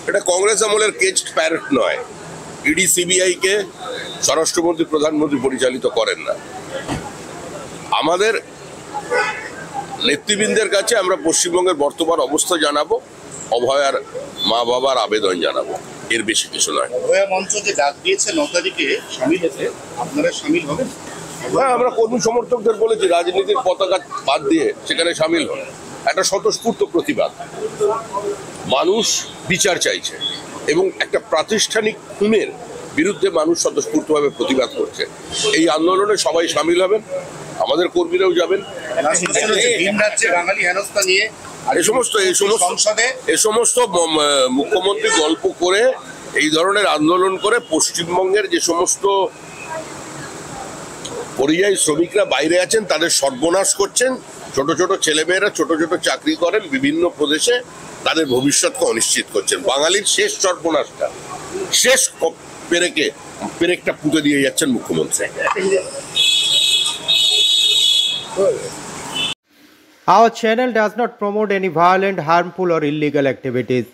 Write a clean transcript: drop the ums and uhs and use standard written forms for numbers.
এটা কংগ্রেস আমলের caged parrot নয়। ইডি সিবিআই কে স্বরাষ্ট্রমন্ত্রী প্রধানমন্ত্রী পরিচালিত করেন না। আমাদের নেতৃবৃন্দের কাছে আমরা পশ্চিমবঙ্গের বর্তমান অবস্থা জানাবো, অভয়ার মা বাবার আবেদন জানাবো, এর বেশি কিছু নয়। অভয়া মঞ্চ যে ডাক দিয়েছে 9 তারিখে সামিল হতে, আপনারা সামিল হবেন? হ্যাঁ, আমরা কর্মী সমর্থকদের বলেছি রাজনীতির পতাকা বাদ দিয়ে সেখানে সামিল হন। একটা স্বতঃস্ফূর্ত প্রতিবাদ, মানুষ বিচার চাইছে এবং একটা প্রাতিষ্ঠানিক খুনের বিরুদ্ধে মানুষ স্বতঃস্ফূর্তভাবে প্রতিবাদ করছে। এই আন্দোলনে সবাই সামিল হবেন, আমাদের কর্মীরাও যাবেন। বাঙালি হেনস্থা নিয়ে এ সমস্ত মুখ্যমন্ত্রী গল্প করে এই ধরনের আন্দোলন করে পশ্চিমবঙ্গের যে সমস্ত পরিযায়ী শ্রমিকরা বাইরে আছেন তাদের সর্বনাশ করছেন। ছোট ছোট ছেলেমেয়েরা ছোট ছোট চাকরি করেন বিভিন্ন প্রদেশে, তাদের ভবিষ্যৎকে অনিশ্চিত করছেন। বাঙালির শেষ সর্বনাশটা, শেষ পেরেকটা পুঁতে দিয়ে যাচ্ছেন মুখ্যমন্ত্রী। Our channel does not promote any violent, harmful or illegal activities.